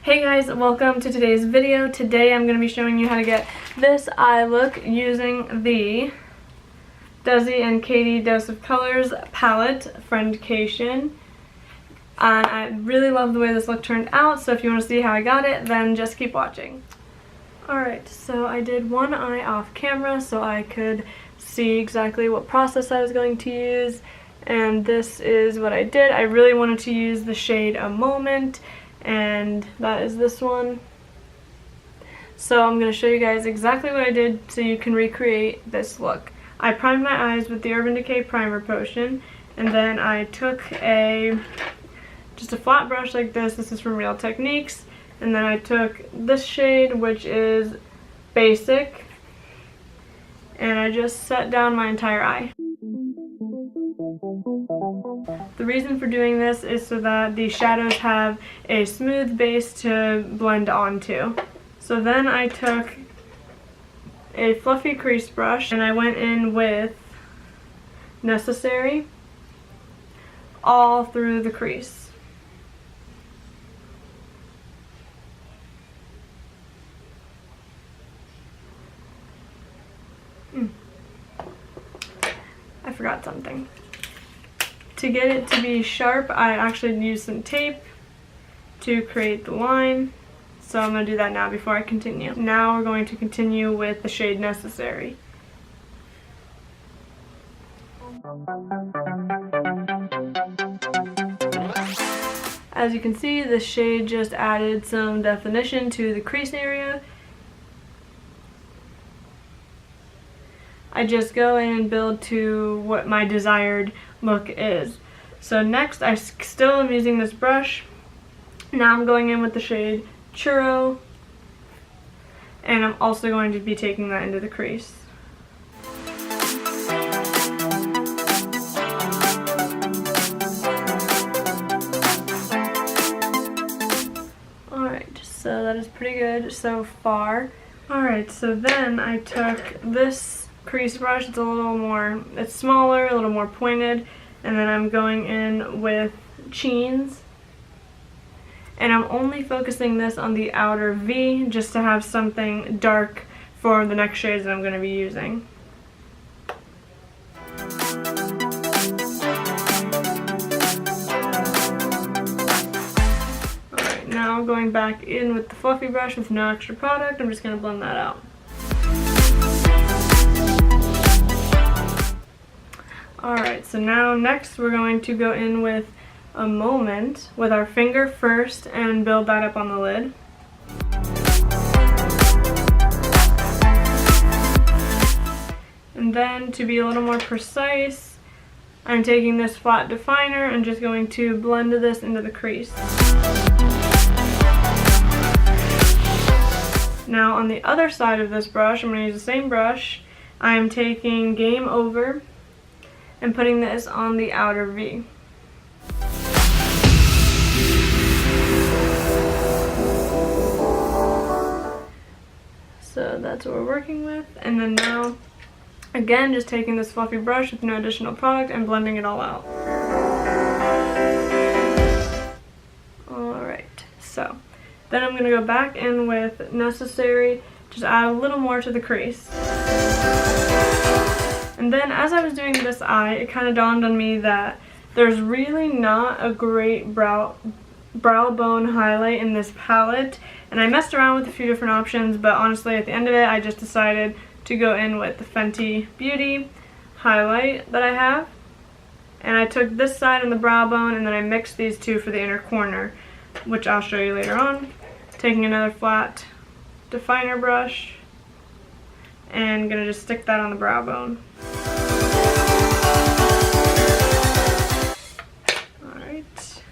Hey guys, welcome to today's video. Today I'm going to be showing you how to get this eye look using the Desi and Katy Dose of Colors palette, Friendcation. I really love the way this look turned out, so if you want to see how I got it, then just keep watching. Alright, so I did one eye off camera so I could see exactly what process I was going to use, and this is what I did. I really wanted to use the shade A Moment, and that is this one. So I'm going to show you guys exactly what I did so you can recreate this look. I primed my eyes with the Urban Decay Primer Potion, and then I took just a flat brush like this. This is from Real Techniques. And then I took this shade, which is Basic, and I just set down my entire eye. The reason for doing this is so that the shadows have a smooth base to blend onto. So then I took a fluffy crease brush and I went in with Necessary all through the crease. I forgot something. To get it to be sharp, I actually used some tape to create the line. So I'm going to do that now before I continue. Now we're going to continue with the shade Necessary. As you can see, the shade just added some definition to the crease area. I just go in and build to what my desired look is. So next, I still am using this brush. Now I'm going in with the shade Churro, and I'm also going to be taking that into the crease. Alright, so that is pretty good so far. Alright, so then I took this crease brush. It's smaller, a little more pointed, and then I'm going in with Cheens, and I'm only focusing this on the outer V just to have something dark for the next shades that I'm going to be using. Alright, now going back in with the fluffy brush with no extra product. I'm just going to blend that out. Alright, so now next we're going to go in with A Moment with our finger first and build that up on the lid. And then to be a little more precise, I'm taking this flat definer and just going to blend this into the crease. Now on the other side of this brush, I'm going to use the same brush. I'm taking Game Over and putting this on the outer V. So that's what we're working with. And then now, again, just taking this fluffy brush with no additional product and blending it all out. Alright, so then I'm going to go back in with Necessary, just add a little more to the crease. And then as I was doing this eye, it kind of dawned on me that there's really not a great brow bone highlight in this palette. And I messed around with a few different options, but honestly at the end of it I just decided to go in with the Fenty Beauty highlight that I have. And I took this side on the brow bone and then I mixed these two for the inner corner, which I'll show you later on. Taking another flat definer brush and gonna just stick that on the brow bone. Alright.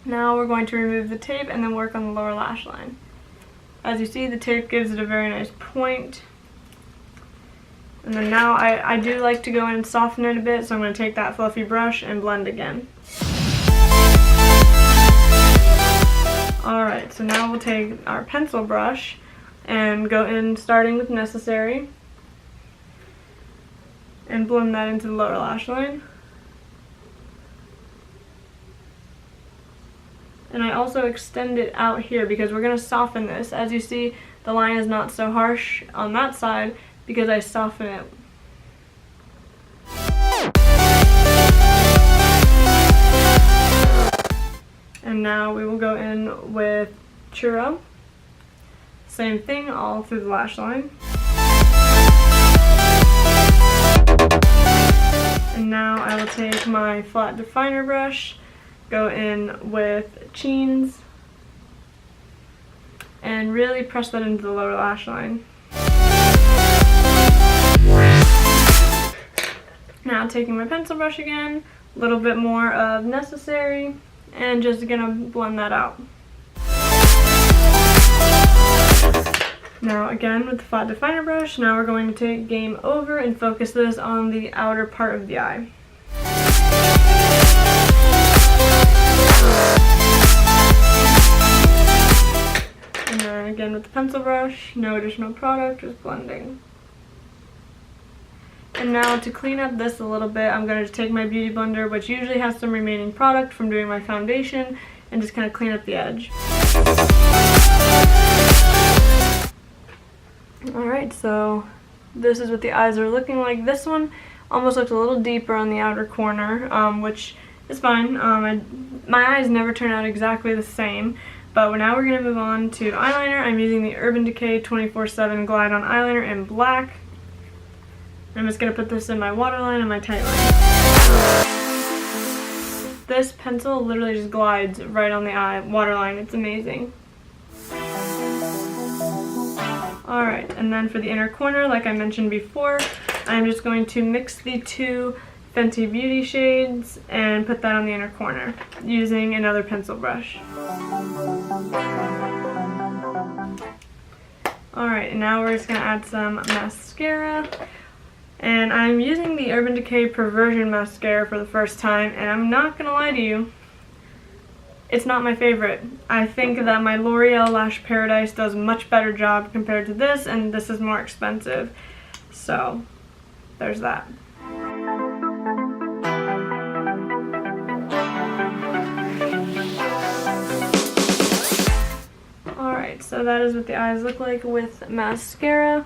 Now we're going to remove the tape and then work on the lower lash line. As you see, the tape gives it a very nice point. And then now I do like to go in and soften it a bit, so I'm going to take that fluffy brush and blend again. Alright, so now we'll take our pencil brush and go in starting with Necessary and blend that into the lower lash line. And I also extend it out here because we're going to soften this. As you see, the line is not so harsh on that side because I soften it. And now we will go in with Churro. Same thing all through the lash line. And now I will take my flat definer brush, go in with Cheens, and really press that into the lower lash line. Now taking my pencil brush again, a little bit more of necessary, and just gonna blend that out. Now again with the flat definer brush, now we're going to take Game Over and focus this on the outer part of the eye. And then again with the pencil brush, no additional product, just blending. And now to clean up this a little bit, I'm going to take my beauty blender, which usually has some remaining product from doing my foundation, and just kind of clean up the edge. Alright, so this is what the eyes are looking like. This one almost looks a little deeper on the outer corner, which is fine. My eyes never turn out exactly the same, but now we're going to move on to eyeliner. I'm using the Urban Decay 24/7 Glide On Eyeliner in black. I'm just going to put this in my waterline and my tight line. This pencil literally just glides right on the eye waterline. It's amazing. Alright, and then for the inner corner, like I mentioned before, I'm just going to mix the two Fenty Beauty shades and put that on the inner corner using another pencil brush. Alright, and now we're just going to add some mascara. And I'm using the Urban Decay Perversion Mascara for the first time, and I'm not going to lie to you, it's not my favorite. I think that my L'Oreal Lash Paradise does a much better job compared to this, and this is more expensive. So, there's that. Alright, so that is what the eyes look like with mascara.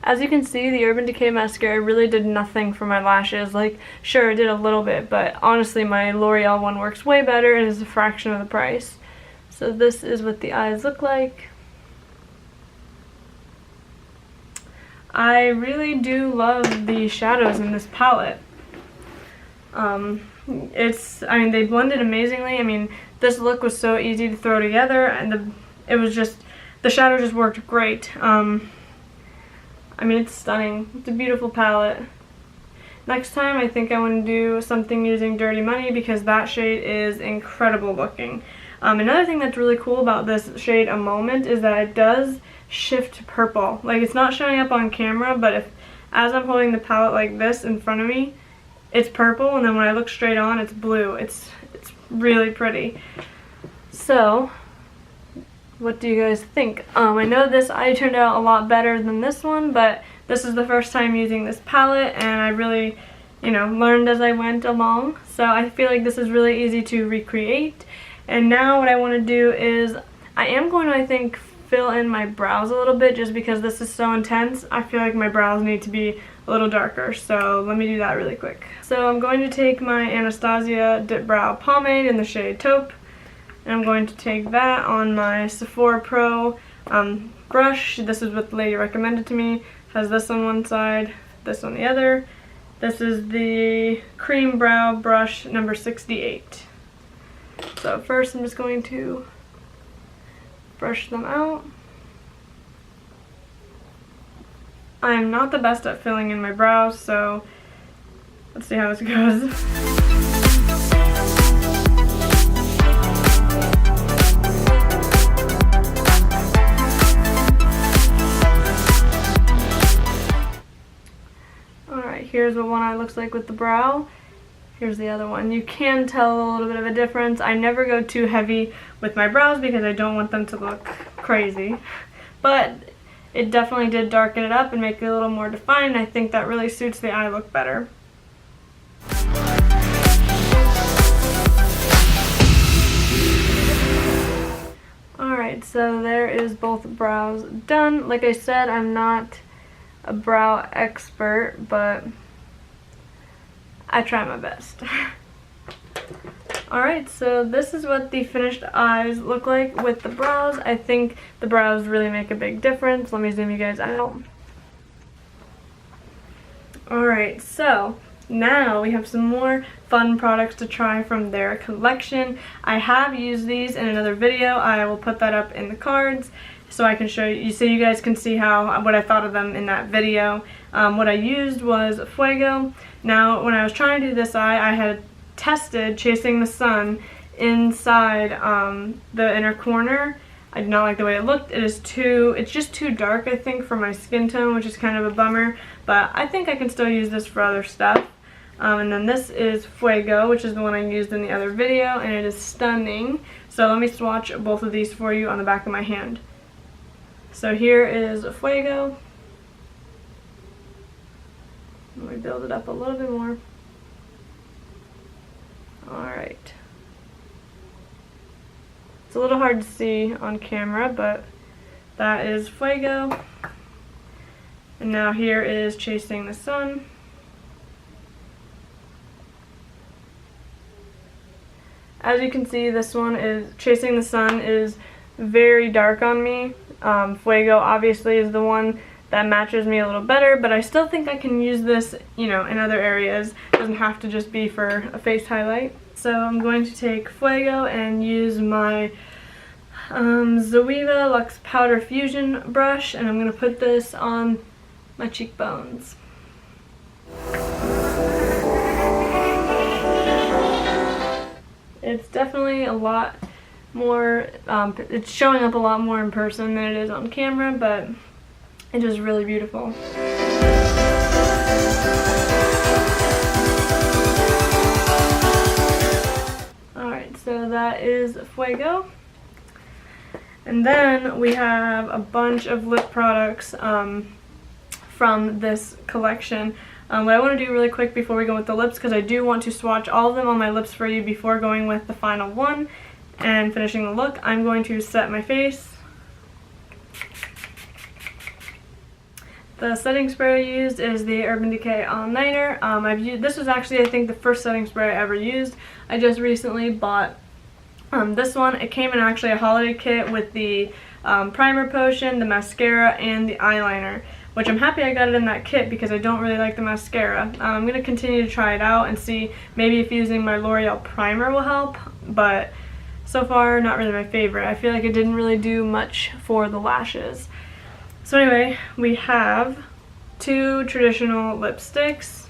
As you can see, the Urban Decay mascara really did nothing for my lashes. Like, sure, it did a little bit, but honestly, my L'Oreal one works way better and is a fraction of the price. So this is what the eyes look like. I really do love the shadows in this palette. I mean, they blended amazingly. I mean, this look was so easy to throw together, and the shadow just worked great. I mean, it's stunning. It's a beautiful palette. Next time, I think I want to do something using Dirty Money because that shade is incredible looking. Another thing that's really cool about this shade, A Moment, is that it does shift to purple. Like, it's not showing up on camera, but as I'm holding the palette like this in front of me, it's purple, and then when I look straight on, it's blue. It's really pretty. So, what do you guys think? I know this eye turned out a lot better than this one, but this is the first time using this palette, and I really, learned as I went along. So I feel like this is really easy to recreate. And now what I want to do is, I am going to, I think, fill in my brows a little bit just because this is so intense. I feel like my brows need to be a little darker, so let me do that really quick. So I'm going to take my Anastasia Dip Brow Pomade in the shade Taupe. And I'm going to take that on my Sephora Pro brush. This is what the lady recommended to me. Has this on one side, this on the other. This is the Cream Brow Brush number 68. So first I'm just going to brush them out. I am not the best at filling in my brows, so let's see how this goes. Here's what one eye looks like with the brow. Here's the other one. You can tell a little bit of a difference. I never go too heavy with my brows because I don't want them to look crazy. But it definitely did darken it up and make it a little more defined. I think that really suits the eye look better. so there is both brows done. Like I said, I'm not a brow expert, but I try my best. Alright, so this is what the finished eyes look like with the brows. I think the brows really make a big difference. Let me zoom you guys out. Alright, so now we have some more fun products to try from their collection. I have used these in another video. I will put that up in the cards so I can show you, so you guys can see what I thought of them in that video. What I used was Fuego. Now, when I was trying to do this eye, I had tested Chasing the Sun inside the inner corner. I did not like the way it looked. It's just too dark, I think, for my skin tone, which is kind of a bummer. But I think I can still use this for other stuff. And then this is Fuego, which is the one I used in the other video, and it is stunning. So let me swatch both of these for you on the back of my hand. So here is Fuego. Let me build it up a little bit more. Alright. It's a little hard to see on camera, but that is Fuego. And now here is Chasing the Sun. As you can see, this one is Chasing the Sun is very dark on me. Fuego obviously is the one that matches me a little better, but I still think I can use this, you know, in other areas. It doesn't have to just be for a face highlight. So I'm going to take Fuego and use my Zoeva Luxe Powder Fusion brush, and I'm going to put this on my cheekbones. It's definitely a lot more, it's showing up a lot more in person than it is on camera, but it is really beautiful. Alright, so that is Fuego. And then we have a bunch of lip products from this collection. What I want to do really quick before we go with the lips, because I do want to swatch all of them on my lips for you before going with the final one and finishing the look. I'm going to set my face. The setting spray I used is the Urban Decay All Nighter. This was actually, I think, the first setting spray I ever used. I just recently bought this one. It came in actually a holiday kit with the primer potion, the mascara, and the eyeliner, which I'm happy I got it in that kit because I don't really like the mascara. I'm going to continue to try it out and see maybe if using my L'Oreal primer will help, but so far not really my favorite. I feel like it didn't really do much for the lashes. So anyway, we have 2 traditional lipsticks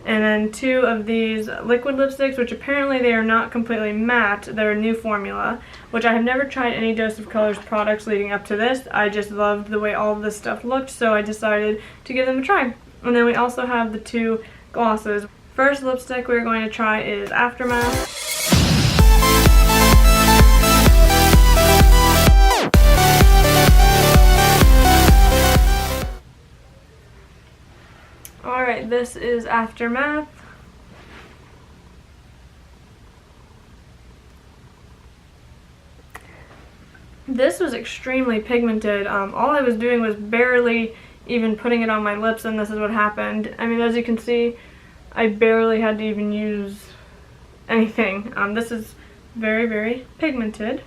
and then 2 of these liquid lipsticks, which apparently they are not completely matte. They're a new formula, which I have never tried any Dose of Colors products leading up to this. I just loved the way all of this stuff looked, so I decided to give them a try. And then we also have the 2 glosses. First lipstick we're going to try is Aftermath. Alright, this is Aftermath. This was extremely pigmented. All I was doing was barely even putting it on my lips, and this is what happened. I mean, as you can see, I barely had to even use anything. This is very, very pigmented,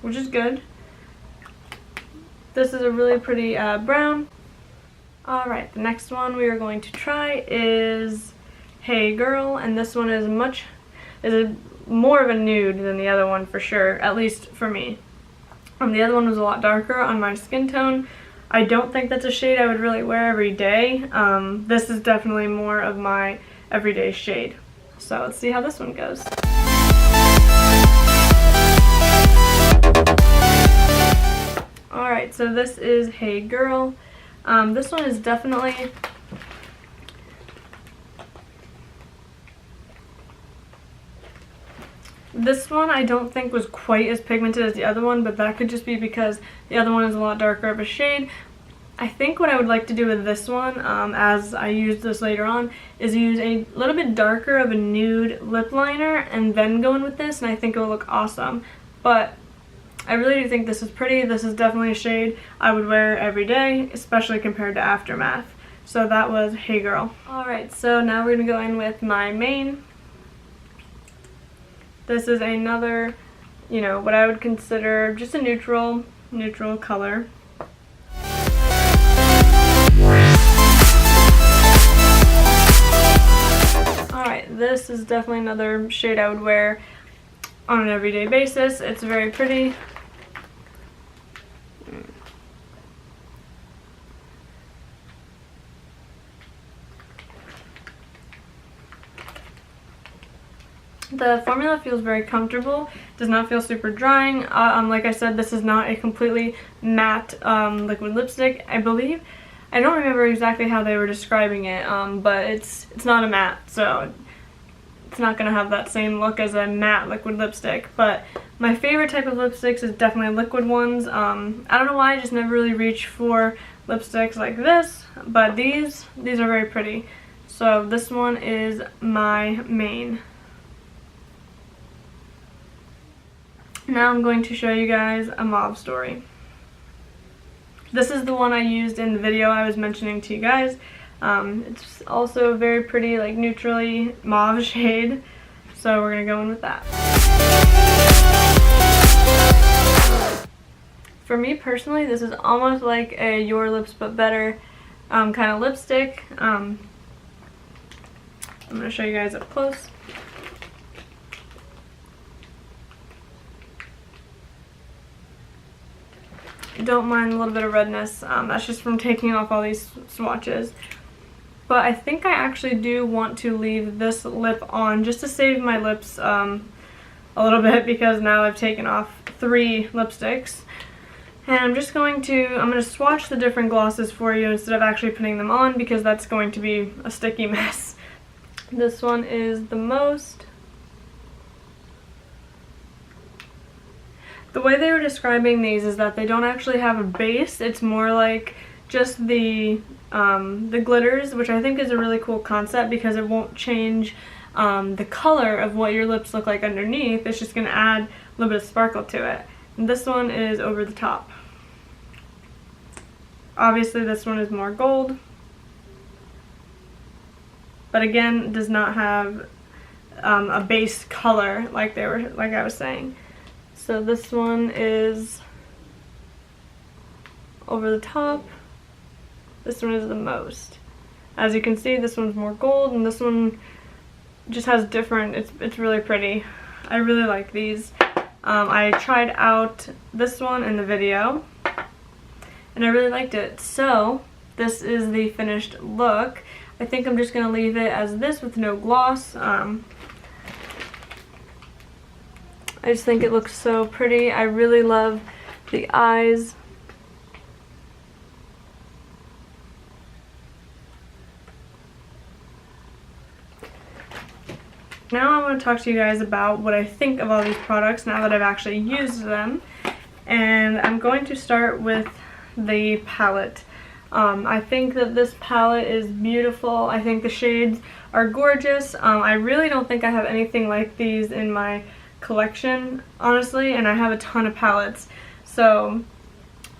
which is good. This is a really pretty brown. Alright, the next one we are going to try is Hey Girl, and this one is more of a nude than the other one for sure, at least for me. The other one was a lot darker on my skin tone. I don't think that's a shade I would really wear every day. This is definitely more of my everyday shade. So let's see how this one goes. Alright, so this is Hey Girl. This one is definitely this one I don't think was quite as pigmented as the other one, but that could just be because the other one is a lot darker of a shade. I think what I would like to do with this one, as I use this later on, is use a little bit darker of a nude lip liner and then go in with this, and I think it will look awesome. But I really do think this is pretty. This is definitely a shade I would wear every day, especially compared to Aftermath. So that was Hey Girl. Alright, so now we're going to go in with my main. This is another, you know, what I would consider just a neutral color. Alright, this is definitely another shade I would wear on an everyday basis. It's very pretty. The formula feels very comfortable, does not feel super drying. Like I said, this is not a completely matte liquid lipstick, I believe. I don't remember exactly how they were describing it, but it's not a matte, so it's not going to have that same look as a matte liquid lipstick. But my favorite type of lipsticks is definitely liquid ones. I don't know why, I just never really reach for lipsticks like this, but these are very pretty. So this one is my main. Now I'm going to show you guys a Mauve story. This is the one I used in the video I was mentioning to you guys. It's also a very pretty, like, neutrally mauve shade, so we're going to go in with that. For me personally, this is almost like a Your Lips But Better kind of lipstick. I'm going to show you guys up close. Don't mind a little bit of redness, that's just from taking off all these swatches. But I think I actually do want to leave this lip on just to save my lips a little bit, because now I've taken off 3 lipsticks. And I'm going to swatch the different glosses for you instead of actually putting them on, because that's going to be a sticky mess. This one is the Most. The way they were describing these is that they don't actually have a base. It's more like just the glitters, which I think is a really cool concept because it won't change the color of what your lips look like underneath. It's just going to add a little bit of sparkle to it. And this one is Over the Top. Obviously this one is more gold, but again does not have a base color like I was saying. So this one is Over the Top. This one is the Most. As you can see, this one's more gold, and this one just has different, it's really pretty. I really like these. I tried out this one in the video, and I really liked it. So this is the finished look. I think I'm just going to leave it as this with no gloss. I just think it looks so pretty. I really love the eyes. Now I want to talk to you guys about what I think of all these products now that I've actually used them. And I'm going to start with the palette. I think that this palette is beautiful. I think the shades are gorgeous. I really don't think I have anything like these in my collection, honestly, and I have a ton of palettes, so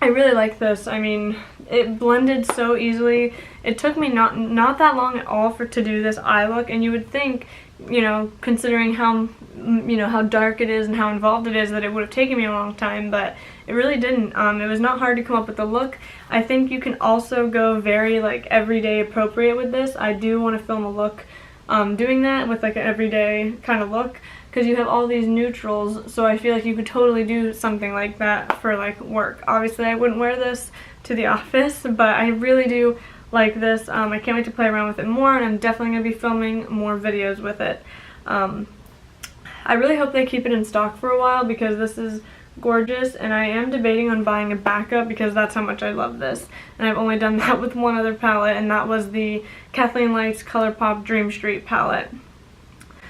I really like this. I mean, it blended so easily. It took me not that long at all to do this eye look, and you would think, you know, considering how, you know, how dark it is and how involved it is, that it would have taken me a long time, but it really didn't. It was not hard to come up with the look. I think you can also go very, like, everyday appropriate with this. I do want to film a look doing that with, like, an everyday kind of look, because you have all these neutrals, so I feel like you could totally do something like that for, like, work. Obviously I wouldn't wear this to the office, but I really do like this. I can't wait to play around with it more, and I'm definitely going to be filming more videos with it. I really hope they keep it in stock for a while, because this is gorgeous, and I am debating on buying a backup because that's how much I love this. And I've only done that with one other palette, and that was the Kathleen Light's ColourPop Dream Street palette.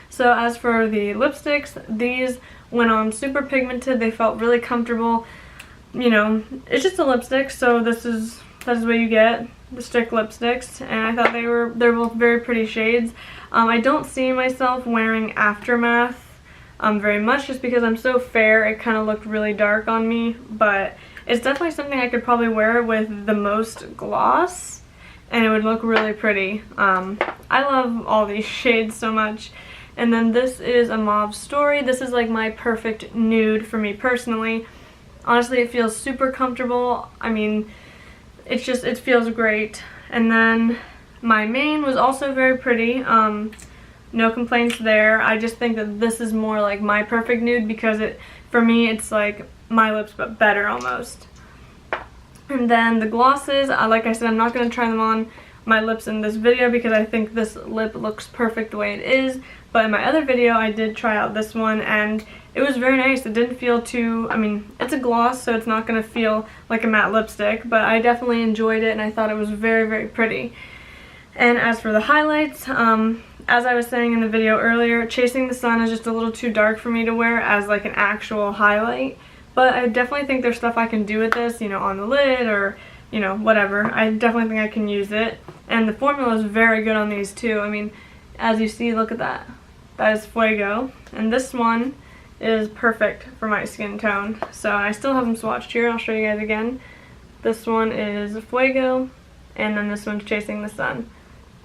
So as for the lipsticks, these went on super pigmented. They felt really comfortable. You know, it's just a lipstick, so that's what you get, the stick lipsticks, and I thought they're both very pretty shades. I don't see myself wearing Aftermath very much, just because I'm so fair. It kind of looked really dark on me, but it's definitely something I could probably wear with the most gloss, and it would look really pretty. I love all these shades so much. And then this is a Mauve Story. This is like my perfect nude for me personally. Honestly, it feels super comfortable. I mean, it feels great. And then my main was also very pretty. No complaints there. I just think that this is more like my perfect nude, because for me it's like my lips but better almost. And then the glosses, like I said, I'm not going to try them on my lips in this video because I think this lip looks perfect the way it is. But in my other video I did try out this one, and it was very nice. It didn't feel too, I mean, it's a gloss, so it's not going to feel like a matte lipstick, but I definitely enjoyed it and I thought it was very, very pretty. And as for the highlights, as I was saying in the video earlier, Chasing the Sun is just a little too dark for me to wear as like an actual highlight. But I definitely think there's stuff I can do with this, you know, on the lid or, you know, whatever. I definitely think I can use it. And the formula is very good on these too. I mean, as you see, look at that. That is Fuego. And this one is perfect for my skin tone. So I still have them swatched here. I'll show you guys again. This one is Fuego, and then this one's Chasing the Sun.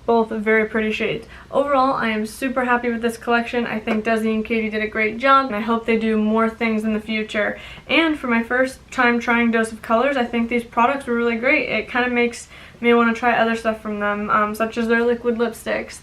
Both very pretty shades. Overall, I am super happy with this collection. I think Desi and Katy did a great job, and I hope they do more things in the future. And for my first time trying Dose of Colors, I think these products were really great. It kind of makes me want to try other stuff from them, such as their liquid lipsticks.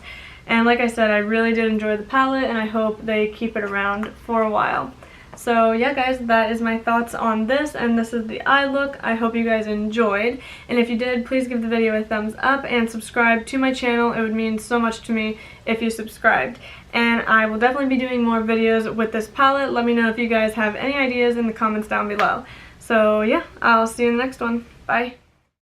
And like I said, I really did enjoy the palette, and I hope they keep it around for a while. So yeah guys, that is my thoughts on this, and this is the eye look. I hope you guys enjoyed, and if you did, please give the video a thumbs up and subscribe to my channel. It would mean so much to me if you subscribed. And I will definitely be doing more videos with this palette. Let me know if you guys have any ideas in the comments down below. So yeah, I'll see you in the next one. Bye.